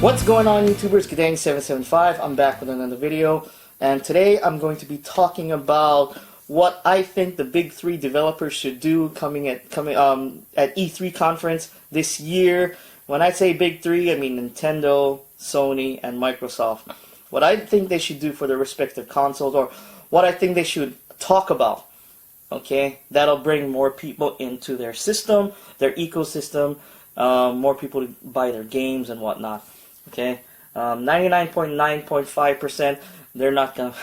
What's going on, YouTubers? Gadang775. I'm back with another video, and today I'm going to be talking about what I think the big three developers should do coming at E3 conference this year. When I say big three, I mean Nintendo, Sony, and Microsoft. What I think they should do for their respective consoles, or what I think they should talk about. Okay, that'll bring more people into their system, their ecosystem, more people to buy their games and whatnot. Okay, 99.9.5%, they're not gonna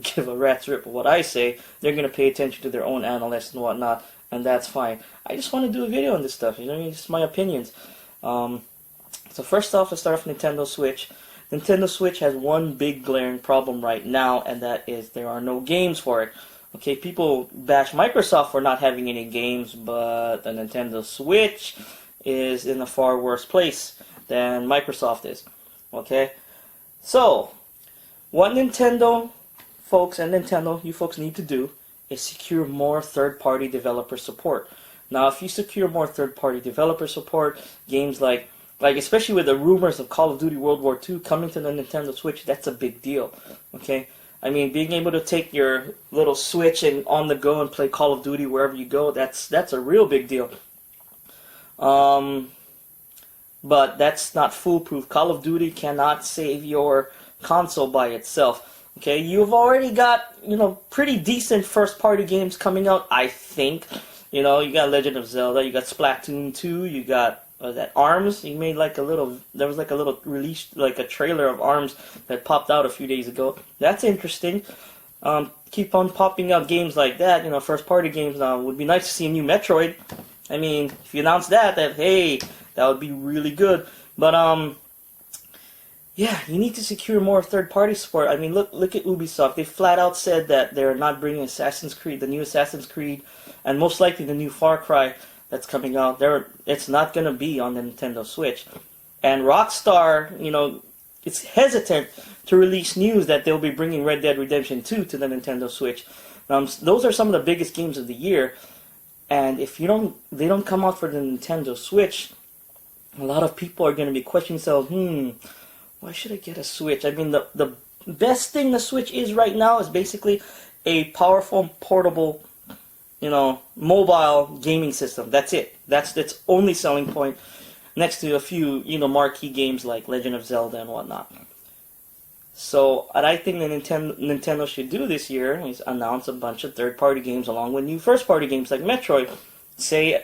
give a rat's rip of what I say. They're gonna pay attention to their own analysts and whatnot, and that's fine. I just want to do a video on this stuff. You know, it's just my opinions. So first off, let's start off Nintendo Switch. Nintendo Switch has one big glaring problem right now, and that is there are no games for it. Okay, people bash Microsoft for not having any games, but the Nintendo Switch is in a far worse place than Microsoft is. Okay, so what Nintendo folks and you folks need to do is secure more third-party developer support. Now, if you secure more third-party developer support, games like especially with the rumors of Call of Duty World War II coming to the Nintendo Switch, that's a big deal. Okay, I mean, being able to take your little Switch and on the go and play Call of Duty wherever you go, that's a real big deal. But that's not foolproof. Call of Duty cannot save your console by itself. Okay, you've already got, pretty decent first-party games coming out, I think. You got Legend of Zelda, you got Splatoon 2, you got that ARMS. You made there was a little release, like a trailer of ARMS that popped out a few days ago. That's interesting. Keep on popping out games like that, first-party games. Now, it would be nice to see a new Metroid. I mean, if you announce that hey, that would be really good. But yeah, you need to secure more third-party support. I mean, look at Ubisoft. They flat out said that they're not bringing Assassin's Creed, the new Assassin's Creed, and most likely the new Far Cry that's coming out. It's not going to be on the Nintendo Switch. And Rockstar, it's hesitant to release news that they'll be bringing Red Dead Redemption 2 to the Nintendo Switch. Those are some of the biggest games of the year. And if they don't come out for the Nintendo Switch, a lot of people are going to be questioning themselves, why should I get a Switch? I mean, the best thing the Switch is right now is basically a powerful, portable, mobile gaming system. That's it. That's its only selling point, next to a few, marquee games like Legend of Zelda and whatnot. So, what I think the Nintendo should do this year is announce a bunch of third-party games along with new first-party games like Metroid. Say,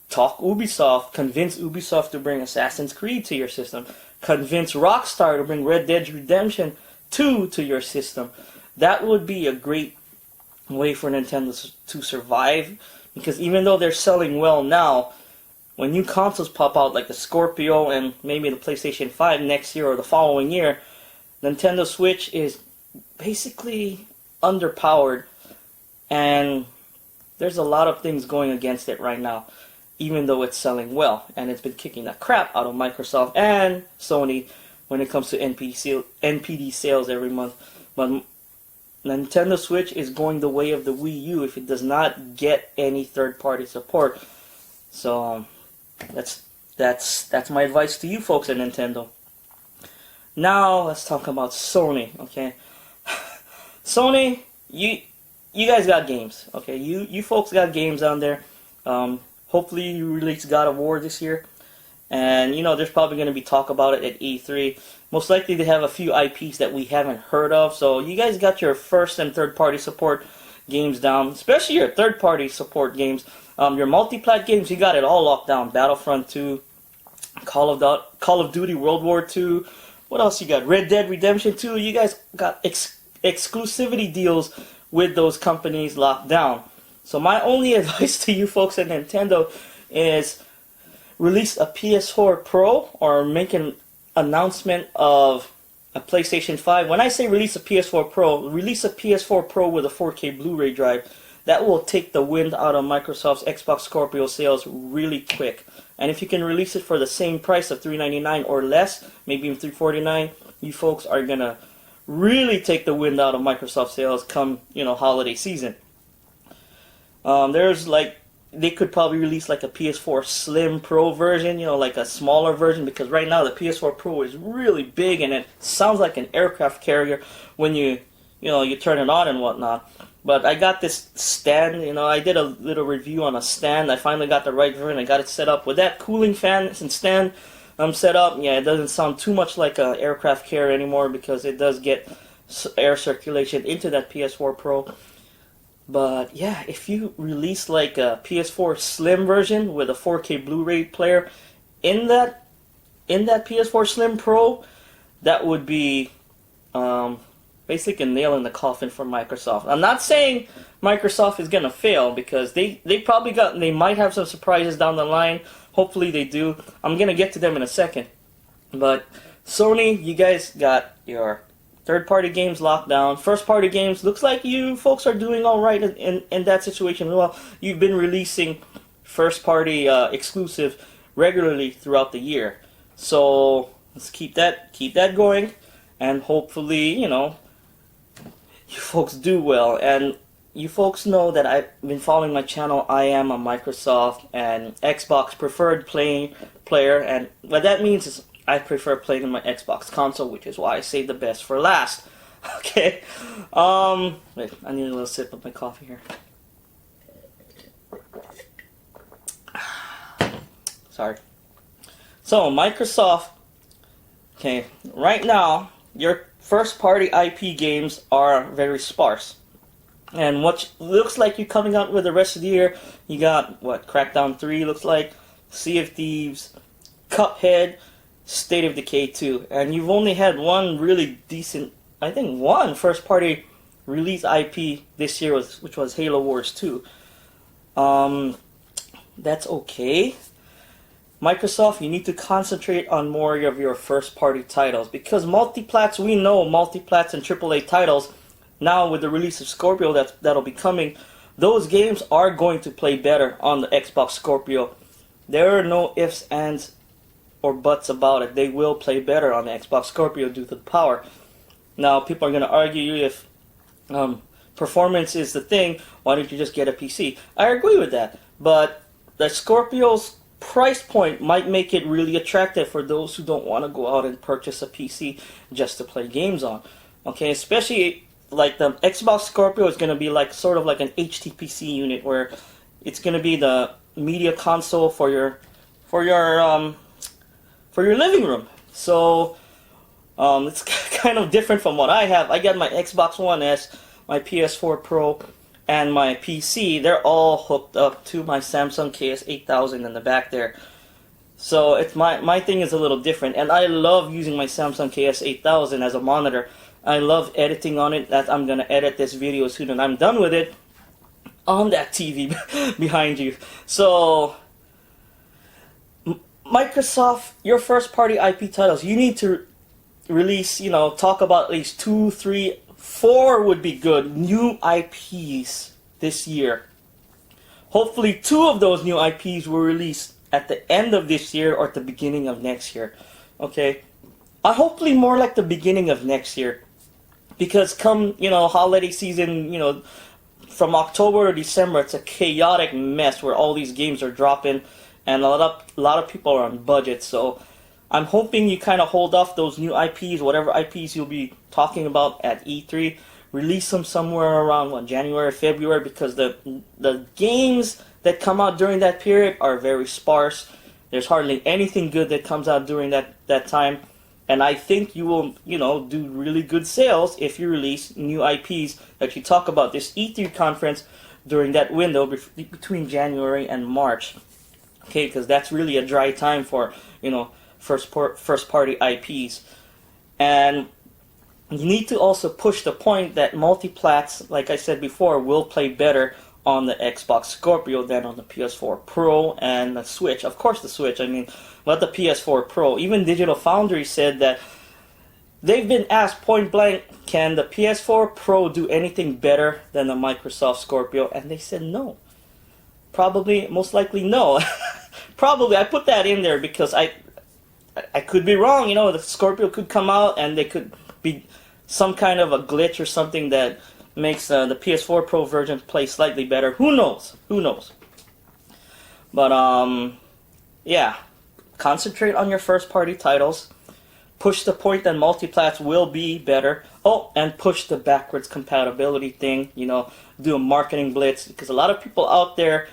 talk Ubisoft, convince Ubisoft to bring Assassin's Creed to your system, convince Rockstar to bring Red Dead Redemption 2 to your system. That would be a great way for Nintendo to survive, because even though they're selling well now, when new consoles pop out like the Scorpio and maybe the PlayStation 5 next year or the following year, Nintendo Switch is basically underpowered, and there's a lot of things going against it right now, even though it's selling well, and it's been kicking the crap out of Microsoft and Sony when it comes to NPD sales every month. But Nintendo Switch is going the way of the Wii U if it does not get any third-party support. So that's my advice to you folks at Nintendo. Now let's talk about Sony. Okay, Sony, you guys got games. Okay, you folks got games on there. Hopefully you release God of War this year, and there's probably going to be talk about it at E3. Most likely they have a few IPs that we haven't heard of. So you guys got your first and third party support games down, especially your third party support games. Your multi-plat games, you got it all locked down. Battlefront 2, Call of Duty World War II. What else you got? Red Dead Redemption 2. You guys got exclusivity deals with those companies locked down. So my only advice to you folks at Nintendo is release a PS4 Pro or make an announcement of a PlayStation 5. When I say release a PS4 Pro, release a PS4 Pro with a 4K Blu-ray drive. That will take the wind out of Microsoft's Xbox Scorpio sales really quick. And if you can release it for the same price of $399 or less, maybe even $349, you folks are going to really take the wind out of Microsoft sales come, holiday season. There's like they could probably release like a PS4 Slim Pro version, you know, like a smaller version, because right now the PS4 Pro is really big and it sounds like an aircraft carrier when you know, you turn it on and whatnot. But I got this stand, you know, I did a little review on a stand. I finally got the right version. I got it set up with that cooling fan and stand set up. Yeah, it doesn't sound too much like an aircraft carrier anymore because it does get air circulation into that PS4 Pro. But yeah, if you release like a PS4 Slim version with a 4K Blu-ray player in that PS4 Slim Pro, that would be basically a nail in the coffin for Microsoft. I'm not saying Microsoft is gonna fail because they might have some surprises down the line. Hopefully they do. I'm gonna get to them in a second. But Sony, you guys got your third-party games locked down. First-party games, looks like you folks are doing all right in that situation. Well, you've been releasing first-party exclusive regularly throughout the year. So let's keep that going, and hopefully, you know, you folks do well. And you folks know that I've been following my channel. I am a Microsoft and Xbox preferred player, and what that means is I prefer playing on my Xbox console, which is why I saved the best for last. Okay. Wait, I need a little sip of my coffee here. Sorry. So, Microsoft, okay, right now, your first-party IP games are very sparse. And what looks like you're coming out with the rest of the year, you got, what, Crackdown 3 looks like, Sea of Thieves, Cuphead, State of Decay 2. And you've only had one really decent, I think one first-party release IP this year, which was Halo Wars 2. That's okay. Microsoft, you need to concentrate on more of your first-party titles, because multiplats, we know multiplats and AAA titles, now with the release of Scorpio that'll be coming, those games are going to play better on the Xbox Scorpio. There are no ifs, ands, or buts about it. They will play better on the Xbox Scorpio due to the power. Now, people are going to argue if performance is the thing, why don't you just get a PC? I agree with that, but the Scorpio's price point might make it really attractive for those who don't want to go out and purchase a PC just to play games on. Okay, especially like the Xbox Scorpio is going to be like sort of like an HTPC unit where it's going to be the media console for your living room. So it's kind of different from what I have. I got my Xbox One S, my PS4 Pro, and my PC. They're all hooked up to my Samsung KS8000 in the back there. So it's my thing is a little different, and I love using my Samsung KS8000 as a monitor. I love editing on it. That I'm gonna edit this video as soon as I'm done with it on that TV behind you. So Microsoft, your first-party IP titles, you need to release, you know, talk about at least 2, 3, 4 would be good new IPs this year. Hopefully 2 of those new IPs will release at the end of this year or at the beginning of next year. Okay? Hopefully more like the beginning of next year. Because come, you know, holiday season, you know, from October to December, it's a chaotic mess where all these games are dropping and a lot of people are on budget. So I'm hoping you kind of hold off those new IPs, whatever IPs you'll be talking about at E3. Release them somewhere around January, February, because the games that come out during that period are very sparse. There's hardly anything good that comes out during that time. And I think you will, you know, do really good sales if you release new IPs that you talk about this E3 conference during that window between January and March. Okay, because that's really a dry time for, you know, first-party IPs. And you need to also push the point that multiplats, like I said before, will play better on the Xbox Scorpio than on the PS4 Pro and the Switch. Of course the Switch, I mean, but the PS4 Pro. Even Digital Foundry said that they've been asked point blank, can the PS4 Pro do anything better than the Microsoft Scorpio? And they said no. Probably, most likely no. Probably, I put that in there because I could be wrong, you know, the Scorpio could come out and there could be some kind of a glitch or something that makes the PS4 Pro version play slightly better. Who knows? Who knows? But yeah, concentrate on your first party titles. Push the point that multiplats will be better. Oh, and push the backwards compatibility thing. You know, do a marketing blitz, because a lot of people out there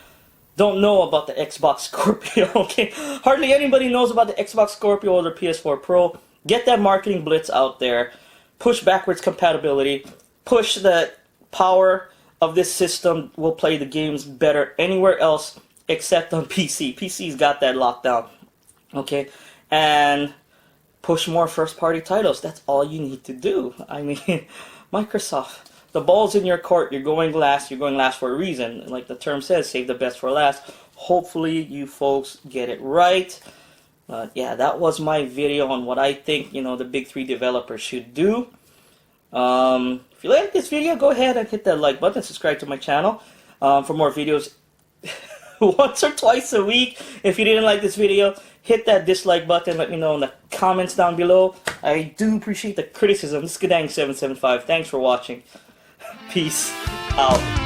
don't know about the Xbox Scorpio. Okay, hardly anybody knows about the Xbox Scorpio or the PS4 Pro. Get that marketing blitz out there. Push backwards compatibility. Push the power of this system will play the games better anywhere else except on PC. PC's got that locked down. Okay, and push more first-party titles. That's all you need to do. I mean, Microsoft, the ball's in your court. You're going last. You're going last for a reason. Like the term says, save the best for last. Hopefully, you folks get it right. Yeah, that was my video on what I think, you know, the big three developers should do. If you like this video, go ahead and hit that like button. Subscribe to my channel for more videos once or twice a week. If you didn't like this video, hit that dislike button. Let me know in the comments down below. I do appreciate the criticism. This is Gadang775. Thanks for watching. Peace out.